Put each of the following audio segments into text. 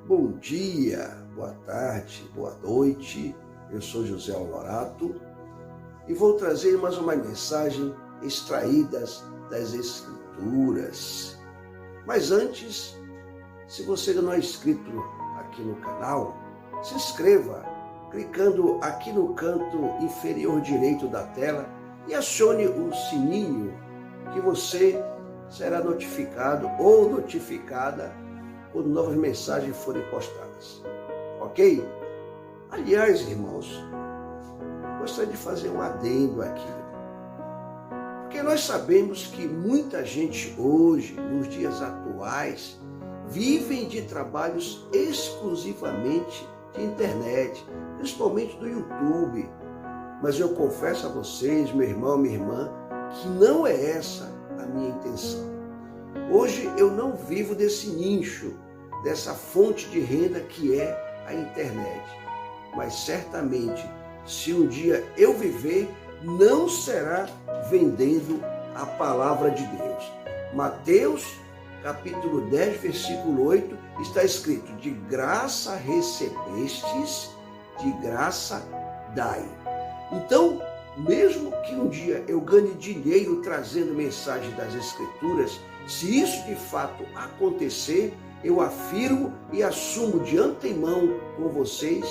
Bom dia, boa tarde, boa noite. Eu sou José Honorato e vou trazer mais uma mensagem extraídas das Escrituras. Mas antes, se você ainda não é inscrito aqui no canal, se inscreva clicando aqui no canto inferior direito da tela e acione o sininho que você será notificado ou notificada quando novas mensagens forem postadas. Ok? Aliás, irmãos, gostaria de fazer um adendo aqui. Porque nós sabemos que muita gente hoje, nos dias atuais, vivem de trabalhos exclusivamente de internet, principalmente do YouTube. Mas eu confesso a vocês, meu irmão, minha irmã, que não é essa a minha intenção. Hoje eu não vivo desse nicho, dessa fonte de renda que é a internet. Mas certamente, se um dia eu viver, não será vendendo a palavra de Deus. Mateus, capítulo 10, versículo 8, está escrito: de graça recebestes, de graça dai. Então, mesmo que um dia eu ganhe dinheiro trazendo mensagem das Escrituras, se isso de fato acontecer, eu afirmo e assumo de antemão com vocês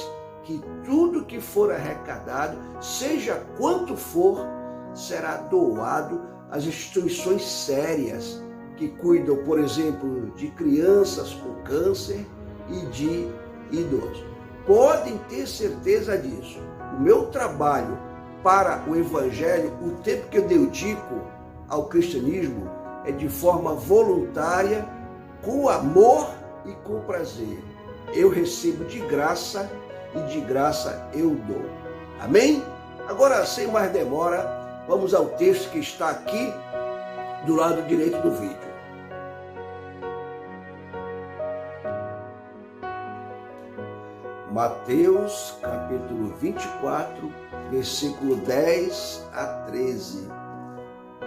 que tudo que for arrecadado, seja quanto for, será doado às instituições sérias que cuidam, por exemplo, de crianças com câncer e de idosos. Podem ter certeza disso. O meu trabalho para o Evangelho, o tempo que eu dedico ao cristianismo, é de forma voluntária, com amor e com prazer. Eu recebo de graça e de graça eu dou. Amém? Agora, sem mais demora, vamos ao texto que está aqui do lado direito do vídeo. Mateus, capítulo 24, versículo 10 a 13.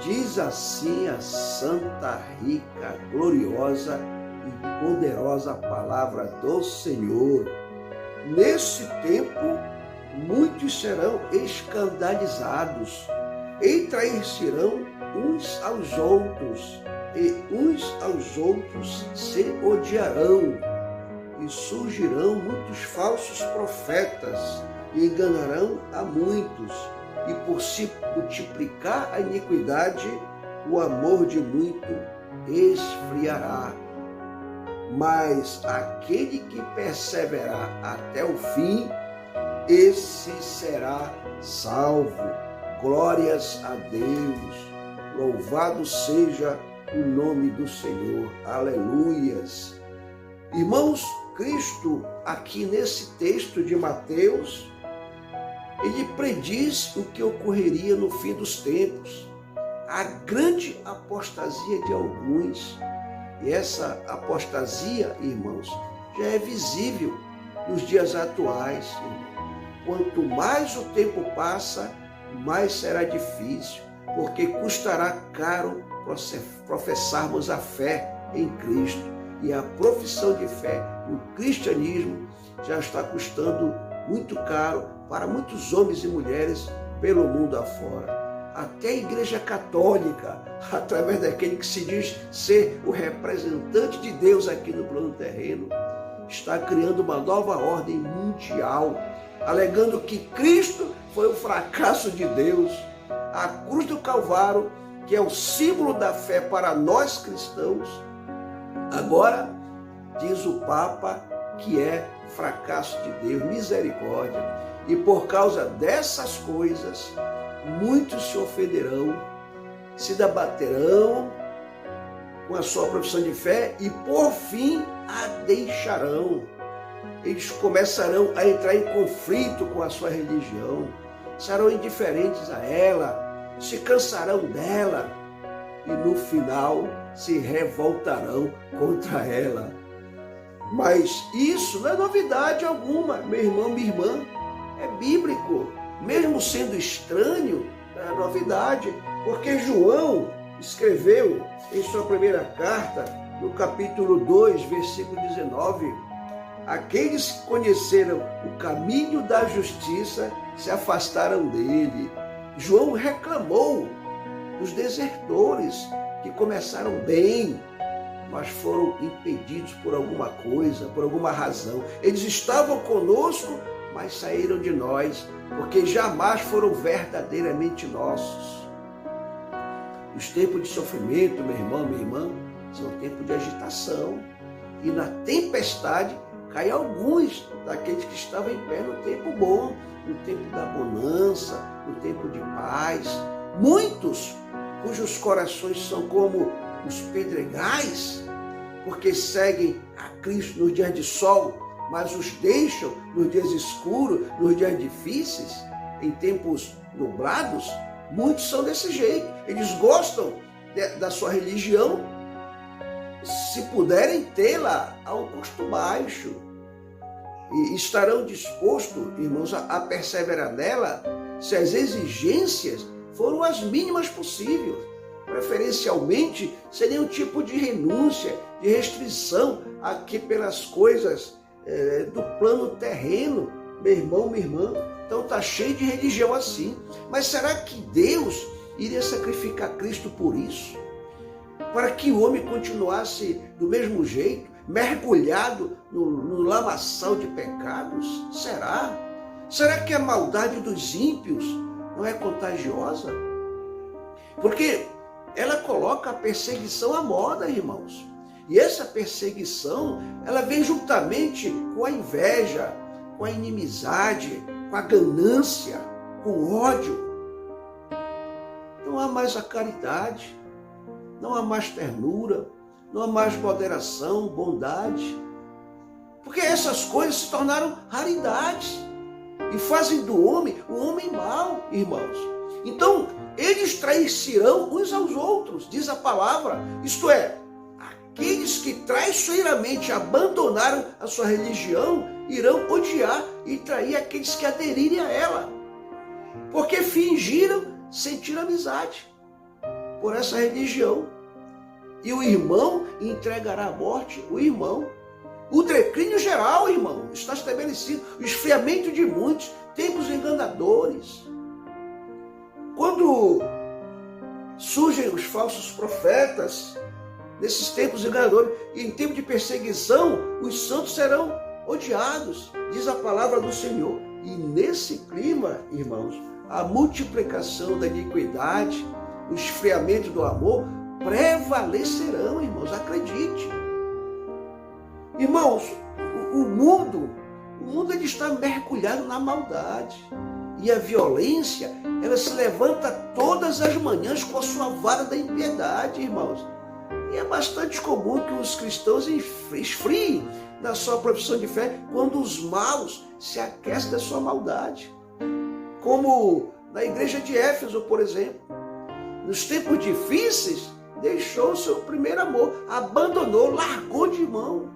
Diz assim a santa, rica, gloriosa e poderosa palavra do Senhor: nesse tempo, muitos serão escandalizados, e trair-se-ão uns aos outros, e uns aos outros se odiarão. E surgirão muitos falsos profetas, e enganarão a muitos. E por se multiplicar a iniquidade, o amor de muito esfriará. Mas aquele que perseverar até o fim, esse será salvo. Glórias a Deus. Louvado seja o nome do Senhor. Aleluias. Irmãos, Cristo, aqui nesse texto de Mateus, ele prediz o que ocorreria no fim dos tempos. A grande apostasia de alguns. E essa apostasia, irmãos, já é visível nos dias atuais. Quanto mais o tempo passa, mais será difícil, porque custará caro professarmos a fé em Cristo. E a profissão de fé no cristianismo já está custando muito caro para muitos homens e mulheres pelo mundo afora. Até a Igreja Católica, através daquele que se diz ser o representante de Deus aqui no plano terreno, está criando uma nova ordem mundial, alegando que Cristo foi o fracasso de Deus. A cruz do Calvário, que é o símbolo da fé para nós cristãos, agora diz o Papa que é fracasso de Deus, misericórdia. E por causa dessas coisas, muitos se ofenderão, se debaterão com a sua profissão de fé e, por fim, a deixarão. Eles começarão a entrar em conflito com a sua religião, serão indiferentes a ela, se cansarão dela e, no final, se revoltarão contra ela. Mas isso não é novidade alguma, meu irmão, minha irmã. É bíblico. Mesmo sendo estranho, não é novidade. Porque João escreveu em sua primeira carta, no capítulo 2, versículo 19, aqueles que conheceram o caminho da justiça se afastaram dele. João reclamou dos desertores que começaram bem, mas foram impedidos por alguma coisa, por alguma razão. Eles estavam conosco, mas saíram de nós, porque jamais foram verdadeiramente nossos. Os tempos de sofrimento, meu irmão, minha irmã, são tempos de agitação. E na tempestade caem alguns daqueles que estavam em pé no tempo bom, no tempo da bonança, no tempo de paz. Muitos cujos corações são como os pedregais, porque seguem a Cristo nos dias de sol, mas os deixam nos dias escuros, nos dias difíceis, em tempos nublados. Muitos são desse jeito. Eles gostam da sua religião, se puderem tê-la a um custo baixo, e estarão dispostos, irmãos, a perseverar nela se as exigências foram as mínimas possíveis. Preferencialmente, seria um tipo de renúncia, de restrição aqui pelas coisas do plano terreno, meu irmão, minha irmã. Então está cheio de religião assim. Mas será que Deus iria sacrificar Cristo por isso? Para que o homem continuasse do mesmo jeito, mergulhado no lamaçal de pecados? Será? Será que a maldade dos ímpios não é contagiosa? Porque ela coloca a perseguição à moda, irmãos. E essa perseguição, ela vem juntamente com a inveja, com a inimizade, com a ganância, com o ódio. Não há mais a caridade, não há mais ternura, não há mais moderação, bondade. Porque essas coisas se tornaram raridades e fazem do homem um homem mau, irmãos. Então, eles trairão uns aos outros, diz a palavra. Isto é, aqueles que traiçoeiramente abandonaram a sua religião irão odiar e trair aqueles que aderirem a ela, porque fingiram sentir amizade por essa religião. E o irmão entregará à morte o irmão. O declínio geral, irmão, está estabelecido. O esfriamento de muitos, tempos enganadores. Quando surgem os falsos profetas, nesses tempos enganadores, e em tempo de perseguição, os santos serão odiados, diz a palavra do Senhor. E nesse clima, irmãos, a multiplicação da iniquidade, o esfriamento do amor, prevalecerão, irmãos, acredite. Irmãos, o mundo ele está mergulhado na maldade. E a violência, ela se levanta todas as manhãs com a sua vara da impiedade, irmãos. E é bastante comum que os cristãos esfriem na sua profissão de fé quando os maus se aquecem da sua maldade. Como na igreja de Éfeso, por exemplo. Nos tempos difíceis, deixou o seu primeiro amor, abandonou, largou de mão.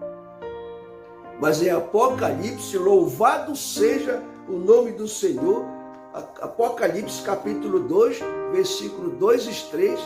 Mas em Apocalipse, louvado seja o nome do Senhor, Apocalipse capítulo 2, versículo 2 e 3,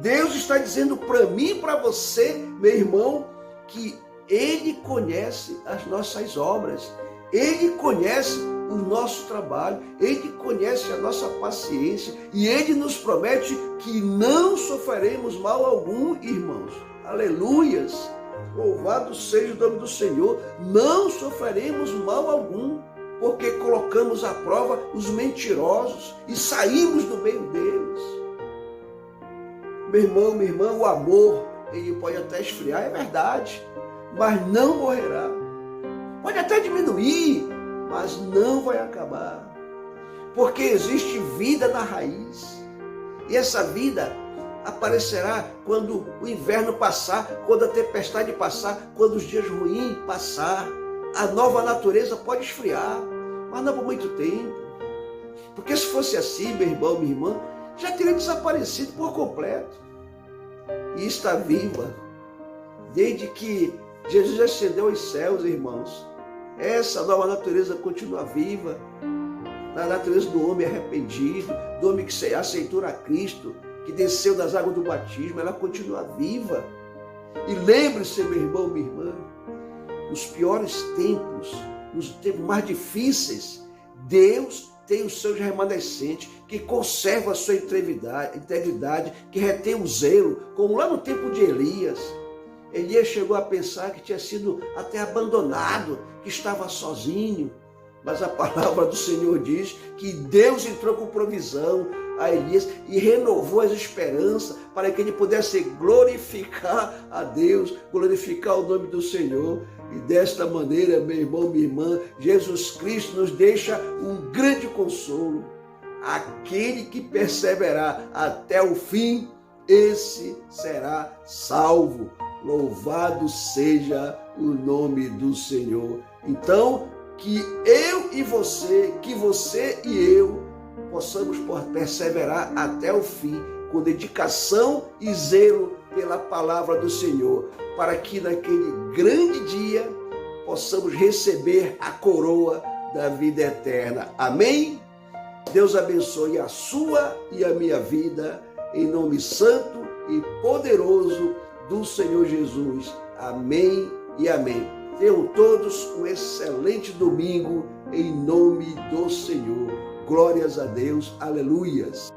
Deus está dizendo para mim e para você, meu irmão, que Ele conhece as nossas obras, Ele conhece o nosso trabalho, Ele conhece a nossa paciência e Ele nos promete que não sofreremos mal algum, irmãos. Aleluias! Louvado seja o nome do Senhor. Não sofreremos mal algum, porque colocamos à prova os mentirosos e saímos do meio deles. Meu irmão, minha irmã, o amor, ele pode até esfriar, é verdade, mas não morrerá. Pode até diminuir, mas não vai acabar. Porque existe vida na raiz. E essa vida aparecerá quando o inverno passar, quando a tempestade passar, quando os dias ruins passar. A nova natureza pode esfriar, mas não por muito tempo. Porque se fosse assim, meu irmão, minha irmã, já teria desaparecido por completo. E está viva. Desde que Jesus ascendeu aos céus, irmãos, essa nova natureza continua viva. Na natureza do homem arrependido, do homem que aceitou a Cristo, que desceu das águas do batismo, ela continua viva. E lembre-se, meu irmão, minha irmã, nos piores tempos, nos tempos mais difíceis, Deus tem os seus remanescentes, que conservam a sua integridade, que retém o zelo, como lá no tempo de Elias. Elias chegou a pensar que tinha sido até abandonado, que estava sozinho. Mas a palavra do Senhor diz que Deus entrou com provisão a Elias e renovou as esperanças para que ele pudesse glorificar a Deus, glorificar o nome do Senhor. E desta maneira, meu irmão, minha irmã, Jesus Cristo nos deixa um grande consolo. Aquele que perseverar até o fim, esse será salvo. Louvado seja o nome do Senhor. Então, que eu e você, que você e eu possamos perseverar até o fim, com dedicação e zelo pela palavra do Senhor, para que naquele grande dia possamos receber a coroa da vida eterna. Amém? Deus abençoe a sua e a minha vida, em nome santo e poderoso do Senhor Jesus. Amém e amém. Tenham todos um excelente domingo, em nome do Senhor. Glórias a Deus. Aleluias.